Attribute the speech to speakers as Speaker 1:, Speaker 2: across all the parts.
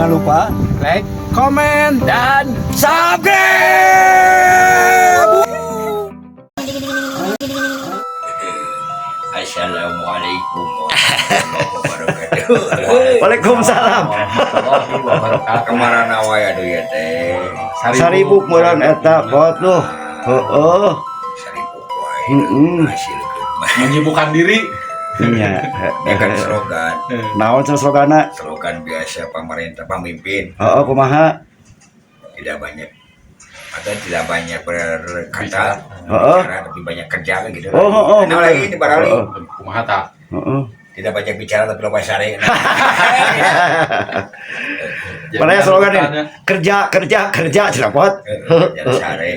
Speaker 1: Jangan lupa like, komen, dan subscribe.
Speaker 2: Assalamualaikum warahmatullahi wabarakatuh.
Speaker 3: Waalaikumsalam.
Speaker 2: Kemarin awal aduh ya teh.
Speaker 3: Saribuk meureun eta pot tuh. Heeh.
Speaker 2: Saribuk wae. Hasil
Speaker 1: Menyibukkan diri.
Speaker 3: Nya.
Speaker 2: Ya kan slogan.
Speaker 3: Naon sloganna?
Speaker 2: Slogan biasa pemerintah pemimpin.
Speaker 3: Heeh, kumaha?
Speaker 2: Tidak banyak berkata, bicara, tapi banyak kerja kan gitu. Nah, lagi di barali.
Speaker 1: Kumaha ta?
Speaker 3: Heeh.
Speaker 2: Tidak banyak bicara tapi lupa sare.
Speaker 3: Padahal slogan ini kerja cenah pot.
Speaker 2: Jangan sare.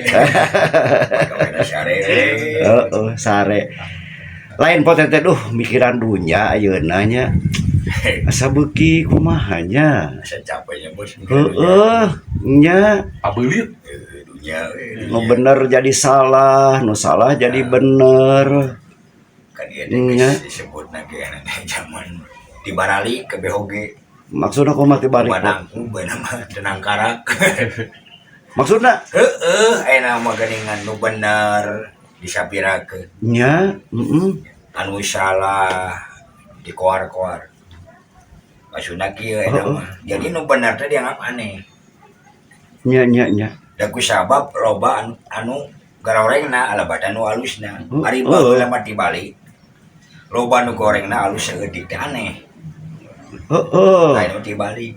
Speaker 2: Pokoknya sare.
Speaker 3: Heeh, sare. Lain pot teh mikiran dunya ayeuna nya. Asa beuki kumaha nya?
Speaker 2: Saya capeknya bos.
Speaker 3: Heeh, nya.
Speaker 1: Pabelit.
Speaker 2: Dunia.
Speaker 3: Nu bener jadi salah, nu salah jadi bener.
Speaker 2: Kan dia disebut lagi zaman di barali ke BHG.
Speaker 3: Maksudna kumaha ti balik?
Speaker 2: Banangku nama tenang karak.
Speaker 3: Maksudna?
Speaker 2: Nama geningan nu bener disapirakeun.
Speaker 3: Nya,
Speaker 2: Anu salah dikoar-koar. Maksudna kieu nama. Jadi nu bener teh dianggap aneh.
Speaker 3: Nya.
Speaker 2: Da ku sabab loba anu garorengna alabada nu alusna. Ari baheula mah dibalik. Loba nu gorengna alus saeutik teh aneh. Lain nu dibalik.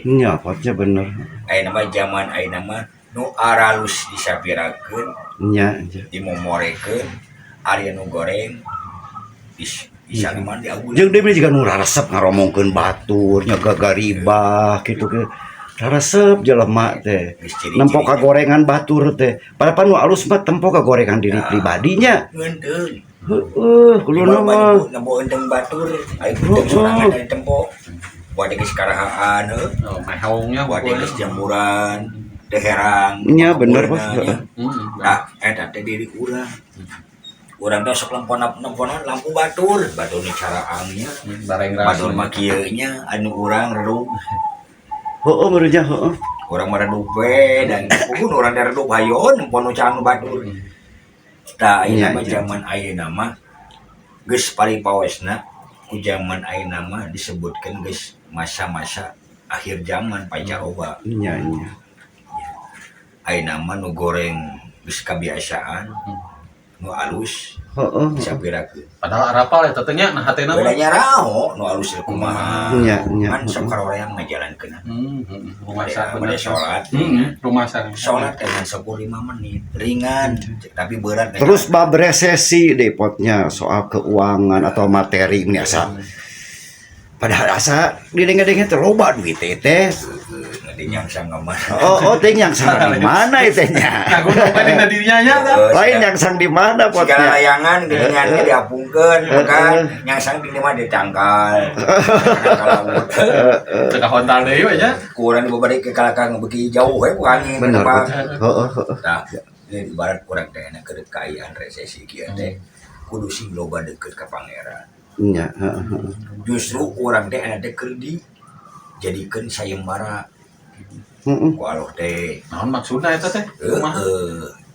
Speaker 3: Nya potnya bener.
Speaker 2: Ayeuna mah zaman ayeuna mah nu aralus disapirakeun,
Speaker 3: Nya.
Speaker 2: dimomorekeun, ari nu goreng bisa mah diagun.
Speaker 3: Jeung deui juga nu raresep ngaromongkeun batur, nya gagaribah kitu ge. Raresep jelema teh. Nempo ka gorengan batur teh. Padahal nu alus mah tempo ka gorengan diri pribadinya.
Speaker 2: Ngeunteun.
Speaker 3: Kuluna mah
Speaker 2: nempo endeng batur, aya gudeg sorangan dari tempo. Buat geus karahaan heuh.
Speaker 1: Oh, mahaungnya
Speaker 2: Buat geus jamuran, teh herang.
Speaker 3: Nya bener Bos.
Speaker 2: Nah, eta teh diri urang. Urang teh sok lemponan lampu batur ni caraangnya.
Speaker 1: Bareng
Speaker 2: Batur
Speaker 1: rasanya.
Speaker 2: mah kieu nya anu urang redup.
Speaker 3: Heeh benernya heeh.
Speaker 2: Urang mah redup we dan pun urang teh redup hayon pono cang batur. Tah ayeuna mah zaman ayeuna mah geus paripawesna ku zaman ayeuna mah disebutkeun geus masa-masa akhir zaman pancaroba.
Speaker 3: Nya.
Speaker 2: Ayeuna mah nu goreng geus kabiasaan. Nu alus
Speaker 3: Heeh.
Speaker 2: disapirakeun.
Speaker 1: Padahal arapal eta teh nya nah hatena mah.
Speaker 2: Bedanya raho nu alus kumaha.
Speaker 3: Nya.
Speaker 2: Man sok karoreang ngajalankeun.
Speaker 1: Rumah
Speaker 2: Pada sholat.
Speaker 1: Rumah sakit.
Speaker 2: Sholat dengan 10-5 menit ringan tapi berat.
Speaker 3: Terus bab resesi deh potnya soal keuangan atau materi ini asa. Padahal asa didenge-denge teh loba duit teh.
Speaker 2: Nanti nyangsang kemana?
Speaker 3: Oh, ting yang sang di mana itenya?
Speaker 1: Aku lupa dina dirinya nya tah.
Speaker 3: Lain yang sang di mana
Speaker 2: Segala
Speaker 3: potnya?
Speaker 2: layangan geningannya diapungkeun kan nyangsang di mah ditangkal.
Speaker 1: Teu ka hontal deui we nya.
Speaker 2: Kurang dibabari ke kalakang beuki jauh we ku angin.
Speaker 3: Bener. Heeh.
Speaker 2: Tah, ini ibarat kurang teh na keur kaayaan resesi kieu teh kudu sing loba deukeut ka pangeran.
Speaker 3: Nya.
Speaker 2: Justru orang teh anu teh keur dijadikeun sayembara ku Allah teh.
Speaker 1: Naon maksudna eta teh? Kumaha?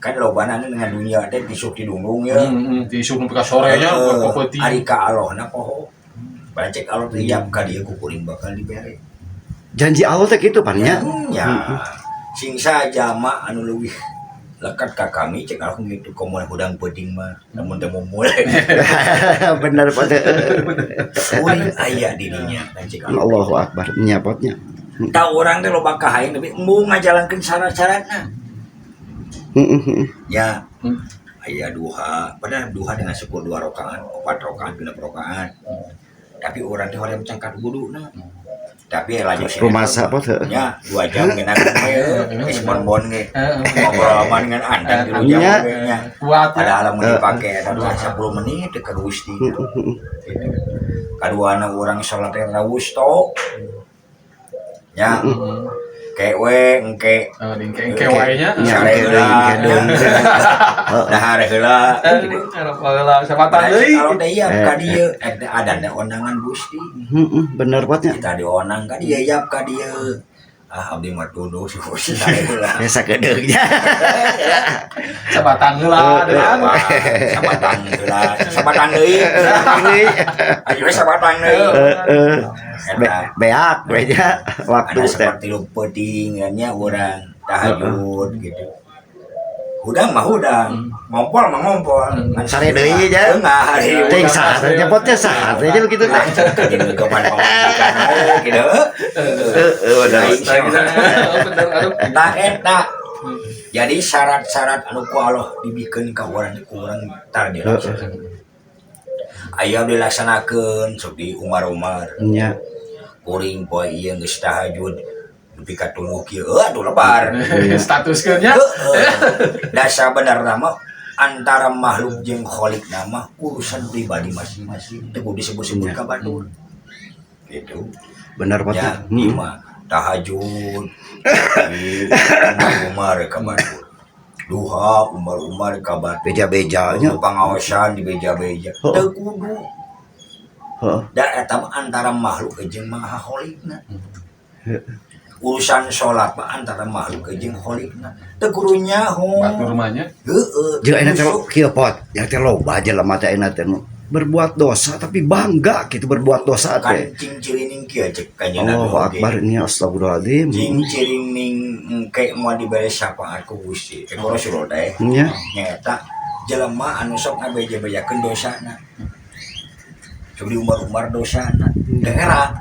Speaker 2: Kan lobana dengan dunia teh disuk didungdung ya.
Speaker 1: Diisuk nepi ka sore nya kopeuti.
Speaker 2: Ari ka Allahna poho. Bacek Allah teh yap ka dieu ku kuring bakal dibere.
Speaker 3: Janji Allah teh kitu pan nya.
Speaker 2: Ya. Sing saja mah anu leuwih lekat ka kami cek aku gitu komo hudang peuting mah namun teu mulai.
Speaker 3: Bener pot.
Speaker 2: Kuring aya dirinya dan cek Allah.
Speaker 3: Allahu akbar. Nya potnya.
Speaker 2: Tah urang teh loba kahayan tapi embung ngajalankeun syarat-syaratna. Ya. Aya duha, padahal duha dengan 10 2 rakaat, 4 rakaat, 6 rakaat. Tapi orang teh hoream cangkat wuduna. Tapi laju sih.
Speaker 3: Rumasa pot.
Speaker 2: Ya, 2 jam kena geus bon ge. Ngobrol sama dengan antang di jam nya.
Speaker 1: Kuat.
Speaker 2: Padahal mun dipake eta 10 menit teh karuis di. Kaduana urang salat teh rawus to. Ya. kewe engke
Speaker 1: Dingke wae nya.
Speaker 3: Nya
Speaker 2: Sare
Speaker 3: engke deui, engke deui.
Speaker 2: dahar heula gitu.
Speaker 1: Heula sabatan deui.
Speaker 2: Kalau teh ieu ka dieu ada ondangan Gusti.
Speaker 3: Bener potnya.
Speaker 2: Kita dionang ka dieu yap ka dieu. Abdi mah tunduk si Gusti sare heula.
Speaker 3: Ya sakedeungnya.
Speaker 1: Sabatan heula dengan
Speaker 2: Sabatang deui. Ayo sabatang deui.
Speaker 3: Beak we nya waktu
Speaker 2: Ada
Speaker 3: teh.
Speaker 2: seperti lu pentingannya orang tahajud gitu. Hudang mah hudang, ngompol mah ngompol.
Speaker 3: Sare deui nya.
Speaker 2: Enggak hari.
Speaker 3: Ting sahat nya potnya sahat aja begitu teh.
Speaker 2: Jadi kepan pamajikan aja gitu.
Speaker 3: Bener.
Speaker 2: Nah eta. Jadi syarat-syarat anu ku Allah dibikeun ka urang tar dilaksanakeun. Aya dilaksanakeun sok di umar-umar.
Speaker 3: Nya.
Speaker 2: Kuring poe ieu geus tahajud nepi ka 3 kieu aduh lebar.
Speaker 1: Statuskeun nya.
Speaker 2: Da sabenerna mah antara makhluk jeung khalik nama urusan pribadi masing-masing teu disebut-sebut ka batur. Gitu.
Speaker 3: Bener
Speaker 2: Ya,
Speaker 3: potnya.
Speaker 2: mah tahajud umar ka batur. Duha umar ka batur.
Speaker 3: Beja-bejanya.
Speaker 2: Pangaosan di beja-beja. Teu kudu.
Speaker 3: Heeh.
Speaker 2: Da eta mah antara makhluk jeung maha kholikna. Urusan sholat mah antara makhluk jeung kholikna. Teu kudu nyaho.
Speaker 1: Batur rumahnya.
Speaker 2: Heeh.
Speaker 3: Jeung ayeuna teh kieu pot, yang teh loba jelema teh ayeuna teh berbuat dosa tapi bangga gitu berbuat dosa
Speaker 2: Kan
Speaker 3: teh.
Speaker 2: cing-cirining kieu cek kanjeng Nabi.
Speaker 3: Allahu akbar ini astagfirullahaladzim.
Speaker 2: Cing-cirining engke moal dibere syafaat ku Gusti. Teh Rasulullah teh.
Speaker 3: Nya.
Speaker 2: Nyata jelema anu sok ngabeja-bejakeun dosana. Sok diumbar-umbar dosana. Daerah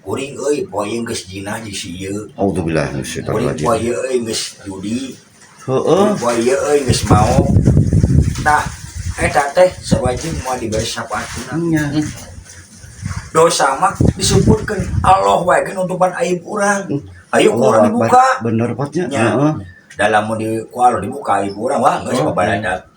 Speaker 2: kuring euy poe geus jinah di si ieu.
Speaker 3: Auzubillah
Speaker 2: Kuring
Speaker 3: minasyaitonir
Speaker 2: poe
Speaker 3: rajim.
Speaker 2: euy geus judi.
Speaker 3: Heeh.
Speaker 2: Poe euy geus mau. Tah eta teh sawajib moal dibere syafaat kuna.
Speaker 3: Nya.
Speaker 2: Dosa mah disebutkeun Allah wae geus nutupan aib urang. Ayo ku urang
Speaker 3: Allahu
Speaker 2: dibuka.
Speaker 3: akbar. Bener potnya.
Speaker 2: Nya.
Speaker 3: Heeh.
Speaker 2: Dalam mun di ku Allah dibuka aib urang wah geus babaladak.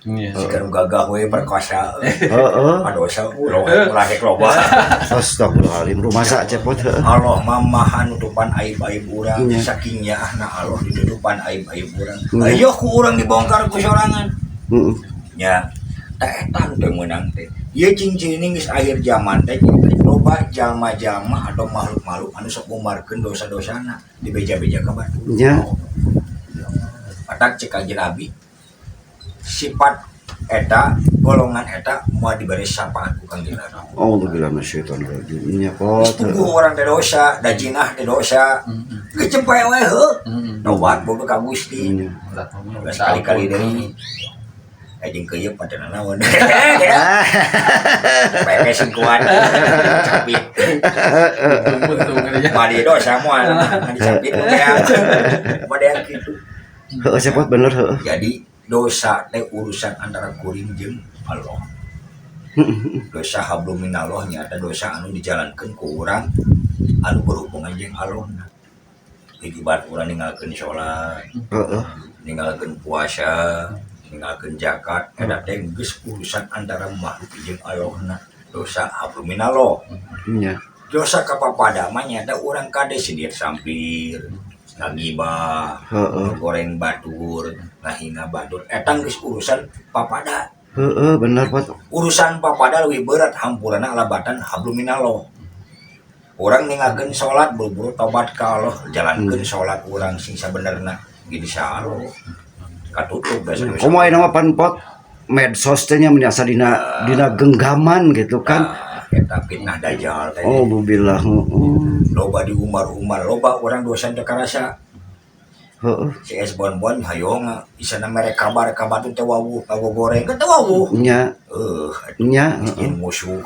Speaker 1: Iya.
Speaker 2: Sikeun gagah we perkosa.
Speaker 3: Heeh.
Speaker 2: Dosa ulah lagi loba.
Speaker 3: Astagfirullahaladzim. Rumasa cepot heeh.
Speaker 2: Allah mamahan nutupan aib-aib urang
Speaker 3: Nya.
Speaker 2: saking nyaahna Allah ditutupan aib-aib urang.
Speaker 3: Nya.
Speaker 2: Ayo ku urang dibongkar ku sorangan.
Speaker 3: Heeh.
Speaker 2: Nya. Tah eta teu meunang teh. Ieu cing-cirining geus akhir zaman teh loba jalma-jalma atau makhluk-makhluk anu sok ngumarkeun dosa-dosana di beja-beja ka batu.
Speaker 3: Nya.
Speaker 2: Patak cek kanjeng Nabi. Sifat eta golongan eta moal diberi syafaat ku kanjeng Nabi.
Speaker 3: Auzubillah minasyaitonir rajim. Nya pot.
Speaker 2: Tunggu orang teh dosa, da jinah teh dosa. Kecempe we heuh. Tobat boga ka Gusti.
Speaker 3: Nya.
Speaker 2: Geus kali-kali deui. Ajeng keuyeuk padahal naon. Pepes kuat. Capit.
Speaker 1: Untung ya.
Speaker 2: Mari dosa moal dicapit teh. Model kitu.
Speaker 3: Heeh cepot bener heeh.
Speaker 2: Jadi dosa teh urusan antara kuring jeung Allah. Dosa hablum minallah nyata dosa anu dijalankeun ku urang anu berhubungan jeung Allah. Ibarat urang ninggalkeun salat,
Speaker 3: Heeh.
Speaker 2: ninggalkeun puasa, ninggalkeun zakat, eta teh geus urusan antara makhluk jeung Allah. Dosa hablum minallah.
Speaker 3: Nya.
Speaker 2: Dosa kapapada mah nyata urang kade sindir sampir, ngagibah,
Speaker 3: Heeh.
Speaker 2: goreng batur, ngahina batur. Eta geus urusan papada.
Speaker 3: Heeh bener pot.
Speaker 2: Urusan papada lebih berat hampurana labatan hablum minallah. Urang ninggalkeun salat buru-buru tobat ka Allah, jalankeun salat urang sing sabenerna gidi sa Allah. Katutup dosa-dosa.
Speaker 3: Komo ayeuna mah pan pot medsos teh nya menyasa dina genggaman gitu kan.
Speaker 2: Eta fitnah dajjal teh.
Speaker 3: Auzubillah.
Speaker 2: Loba di umar-umar, loba urang dosa teu karasa.
Speaker 3: Heeh.
Speaker 2: Si es bon-bon hayong isana mere kabar ka batu teh wawuh goreng teh wawuh.
Speaker 3: Nya. Nya.
Speaker 2: Miskin musuh.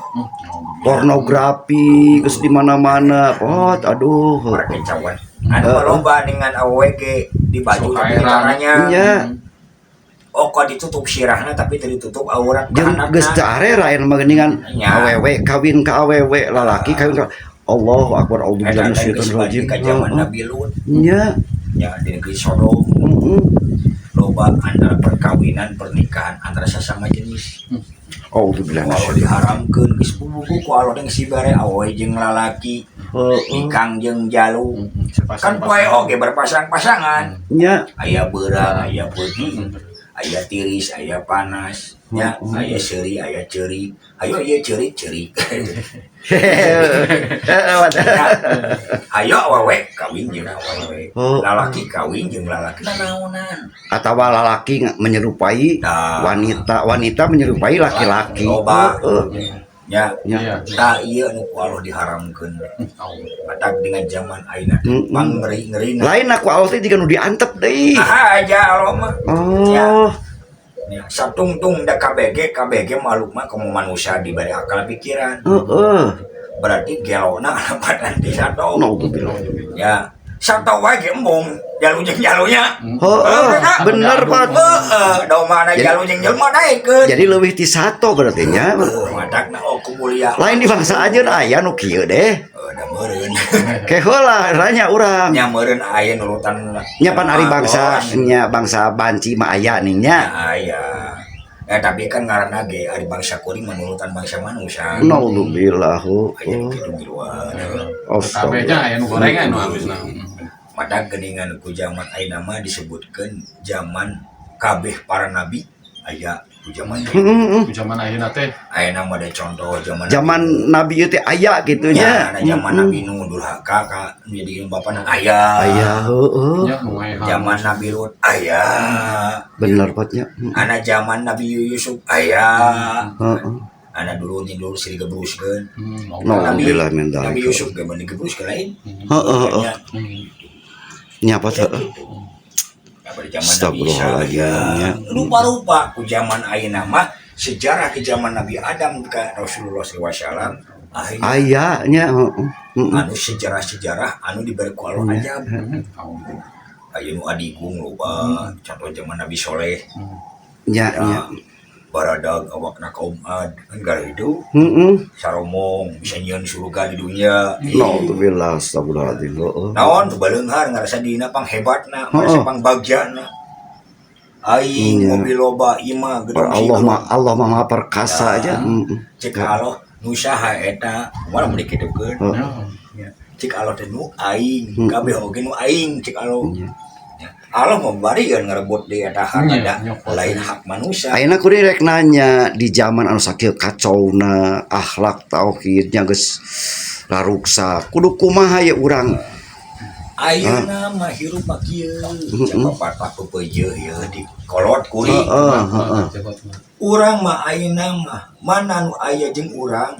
Speaker 3: Pornografi geus di mana-mana pot. Aduh.
Speaker 2: Perkecawan. Anu loba dengan AWG di baju tapi caranya.
Speaker 3: Nya.
Speaker 2: Oh kok ditutup sirahna tapi teu ditutup aurat
Speaker 3: Jeung geus teu arera aya mah geuningan
Speaker 2: Nya.
Speaker 3: awewe kawin ka awewe lalaki kawin ka Allahu akbar auzubillahi
Speaker 2: Eta teh
Speaker 3: minasyaitonir
Speaker 2: geus
Speaker 3: rajim.
Speaker 2: ka zaman Nabi Lut.
Speaker 3: Nya.
Speaker 2: Ya di negeri Sodom. Loba antara perkawinan pernikahan antara sesama jenis.
Speaker 3: Auzubillahi
Speaker 2: Kalau
Speaker 3: minasyaitonir.
Speaker 2: diharamkeun geus bubuku ku Allah teh geus dibere awewe jeung lalaki Ikang jeung Jalu kan poe oge berpasang-pasangan
Speaker 3: nya
Speaker 2: aya beurang aya peuting aya tiris aya panas nya aya seuri aya ceurik ayo ieu ceurik-ceurik ayo awewe kawin jeung awewe lalaki kawin jeung lalaki naonan
Speaker 3: atawa lalaki menyerupai wanita menyerupai laki-laki.
Speaker 2: loba nya
Speaker 1: Iya.
Speaker 2: tak iya nu ku Allah diharamkeun batak dengan zaman ayeuna pang ngeri-ngerina
Speaker 3: Lain aku Allah teh jiga nu diantep deui.
Speaker 2: aja Allah mah
Speaker 3: Oh.
Speaker 2: ya satungtung da KBG makhluk mah komo manusia diberi akal pikiran berarti gelona badan di sato
Speaker 3: Naudzubillah.
Speaker 2: ya sato wae ge embung jalu jeung jalunya
Speaker 3: Bener Pak.
Speaker 2: da mana jalu jeung jelema daekeun
Speaker 3: Jadi leuwih ti sato berarti nya.
Speaker 2: madakna ku mulia
Speaker 3: Lain di bangsa ajeun aya nu kieu deh.
Speaker 2: da meureun
Speaker 3: Ke heula ranya urang.
Speaker 2: nya meureun aya nurutan
Speaker 3: Nya pan ari bangsa nya bangsa banci mah aya ning nya.
Speaker 2: aya tapi kan ngaranna ge ari bangsa kuring menurutan bangsa manusia
Speaker 3: Naudzubillah.
Speaker 2: aya nu kitu di luar
Speaker 1: Kabehnya aya nu gorengan nu habisna.
Speaker 2: mata geningan ku zaman ayeuna mah disebutkeun zaman kabeh para nabi aya ku zaman
Speaker 1: Ku zaman ayeuna teh
Speaker 2: ayeuna mah ada contoh
Speaker 3: Zaman Nabi ieu teh aya kitu nya.
Speaker 2: ada zaman Nabi Nuh durhaka ka jadi bapana aya
Speaker 3: Aya heueuh.
Speaker 1: nya nu aya.
Speaker 2: zaman Nabi Lut aya
Speaker 3: Bener Pak nya.
Speaker 2: ana zaman Nabi Yusuf aya
Speaker 3: Heeh.
Speaker 2: ana dulu seri gebruskeun
Speaker 3: Naudzubillah min
Speaker 2: Nabi
Speaker 3: dzalik.
Speaker 2: Yusuf ge meni gebruskeun lain
Speaker 3: Heeh. Nya apa teh?
Speaker 2: pada zaman Nabi Isa
Speaker 3: Astagfirullahaladzim.
Speaker 2: rupa-rupa ku zaman ayeuna mah sejarah ke zaman Nabi Adam ke Rasulullah SAW
Speaker 3: Aya nya
Speaker 2: anu sejarah-sejarah anu diberi ku Allah aja aya nu adigung loba contoh zaman Nabi Soleh
Speaker 3: nya nya.
Speaker 2: baradag awakna kaum Ad kan gara itu
Speaker 3: Heeh.
Speaker 2: saromong bisa nyieun surga di dunia
Speaker 3: Naudzubillah astagfirullahaladzim. Heeh.
Speaker 2: naon tu baleunghar ngarasa dina pang hebatna ngarasa pang bagjana aing mobil loba imah
Speaker 3: Allah mah maha perkasa aja.
Speaker 2: cek Allah nu saha eta moal mun dikitukeun cek Allah teh nu aing kabeh oge nu aing cek Allah Allah membarieun ngarebut di eta harta lain hak manusia
Speaker 3: Ayeuna kuring rek nanya di zaman anu sakieu kacouna akhlak tauhidnya geus raruksa kudu kumaha ya urang.
Speaker 2: ayeuna mah hirup mah kieu coba patah peupeujeuh ieu di kolot kuring urang mah ayeuna mah mana nu aya jeung urang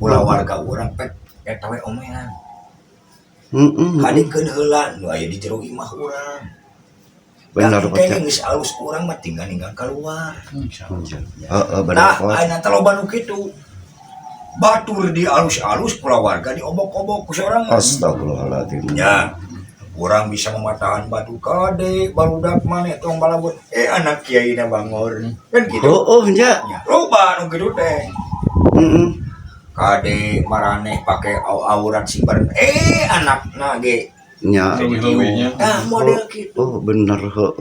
Speaker 2: ulah warga urang pek eta we omehan hadikeun heula nu aya di jero imah urang
Speaker 3: Benar
Speaker 2: Pak.
Speaker 3: Pak.
Speaker 2: Geus alus urang mah tinggal ninggal keluar.
Speaker 3: Heeh bener
Speaker 2: Nah,
Speaker 3: Pak.
Speaker 2: ayeuna teh loba nu kitu. Batur di alus-alus keluarga diobok-obok ku seorang.
Speaker 3: Astagfirullahaladzim.
Speaker 2: Ya. Urang bisa mematahan batu kade barudak maneh tong balabut anak kiai na bangor. Kan gitu.
Speaker 3: Oh nya.
Speaker 2: Ya, loba nu kitu teh.
Speaker 3: Heeh.
Speaker 2: Kade maraneh pake aurat simbar. Anakna ge
Speaker 3: Nya.
Speaker 2: nah model gitu.
Speaker 3: Oh bener heeh.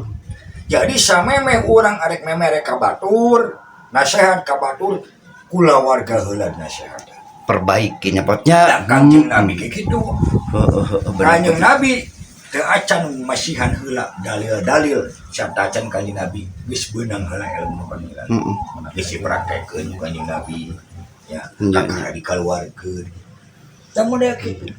Speaker 2: Jadi samemeh urang arek memerek ka batur, nasehat ka batur, kula warga heula nasehat.
Speaker 3: Perbaiki nya potnya.
Speaker 2: Kanjeng Nabi kayak gitu.
Speaker 3: Heeh
Speaker 2: Kanjeng Nabi teu acan masihan heula dalil-dalil sabda acan Kanjeng Nabi geus beunang heula ilmu panila. Geus dipraktekeun Kanjeng Nabi. Ya, tak dikaluarkeun. Da model kitu.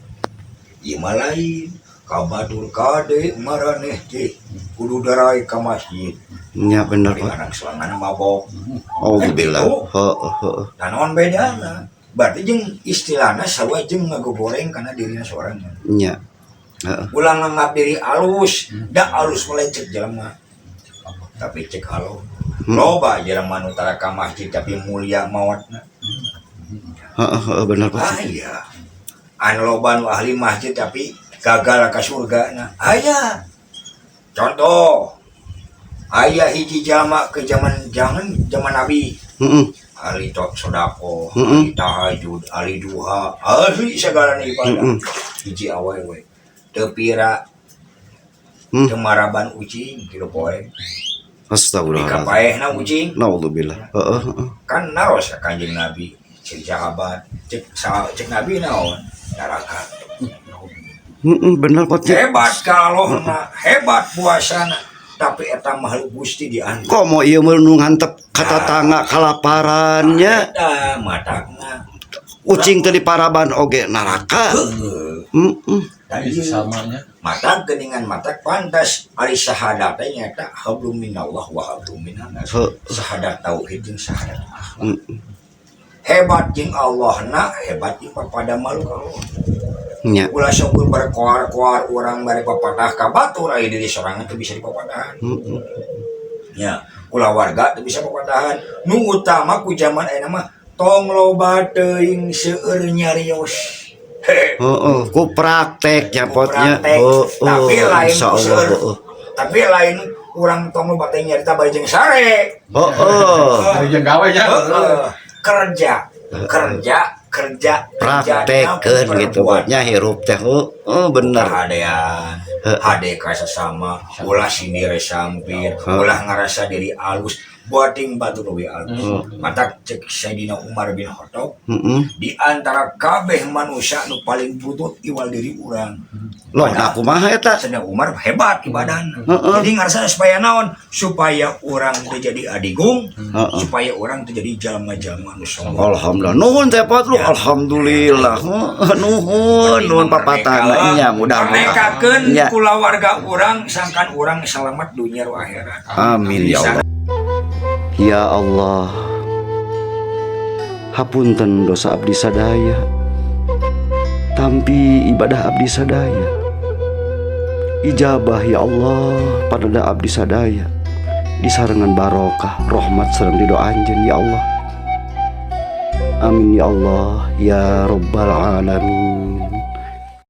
Speaker 2: Ieu mah lain. Kabatur kade maraneh teh kudu darai ka masjid.
Speaker 3: Nya bener Pak.
Speaker 2: Anak sorangan mabok.
Speaker 3: Oh billah. Heeh.
Speaker 2: Naon bedana? Berarti jeung istilahna sarua jeung ngagoreng kana dirina sorangan.
Speaker 3: Nya. Heeh.
Speaker 2: Ulang nganggap diri alus, da alus melecet jelema. Tapi cek alo. Loba jelema nu tara ka masjid tapi mulia mawatna.
Speaker 3: Heeh bener Pak.
Speaker 2: Aya. Anu loba nu ahli masjid tapi gagal ka surga na aya contoh aya hiji jama ke zaman Nabi ahli sodako ahli tahajud ahli duha ahli segala ibadah hiji awewe teu pira teu maraban ucing kitu poe
Speaker 3: Astagfirullahaladzim.
Speaker 2: dikapaehna ucing
Speaker 3: Naudzubillah. Heeh.
Speaker 2: kan naros Kanjeng Nabi cek sahabat cek Nabi naon neraka.
Speaker 3: Bener potnya.
Speaker 2: Hebat kalau hebat puasana, tapi eta makhluk Gusti diantep.
Speaker 3: Kok mau ieu meunung hantep kata tangga kalaparannya.
Speaker 2: Eta matagna.
Speaker 3: Ucing teu diparaban oge neraka.
Speaker 2: Tadi
Speaker 1: Itu samanya.
Speaker 2: mata geningan mata pantas ari syahadat teh nyata hablum minallah wa hablum minannas. Syahadat tauhid jeung syahadat akhlak. Hebat jeung Allahna, hebat jeung pada makhluk Allah.
Speaker 3: Nya.
Speaker 2: Ulah syukur berkoar-koar urang bare papatah ka batur aya diri sorangan teu bisa dipapatahan. Ya, ulah warga teu bisa papatahan. Nu utama ku zaman ayeuna mah tong loba teuing seueur nyarios.
Speaker 3: Ku prakteknya potnya.
Speaker 2: Tapi lain
Speaker 3: insyaallah.
Speaker 2: Tapi lain urang tong loba teh nyarita bari jeung sare.
Speaker 1: Dari yang gawe ya.
Speaker 2: Kerja
Speaker 3: Praktekeun gitu potnya hirup teh. Bener.
Speaker 2: Kahadean hade ka sesama ulah sindire sampir ulah ngarasa diri alus boating batu leuwih alus mata cek Sayyidina Umar bin Khattab di antara kabeh manusia nu paling butut iwal diri urang
Speaker 3: Loh, nah kumaha eta?
Speaker 2: Sayyidina Umar hebat ibadahna jadi ngarasa supaya naon supaya urang teu jadi adigung supaya urang teu jadi jalma-jalma nu sombong.
Speaker 3: Alhamdulillah nuhun teh pot lu alhamdulillah nuhun papatana nya mudah-mudahan
Speaker 2: Nekakeun kulawarga urang sangkan urang selamat dunia ru akhirat.
Speaker 3: Amin ya Allah. Ya Allah, hapunten dosa abdi sadaya, tampi ibadah abdi sadaya. Ijabah ya Allah pada abdi sadaya, disarengan barokah, rahmat sareng ridho anjeun ya Allah. Amin ya Allah ya Rabbal alamin.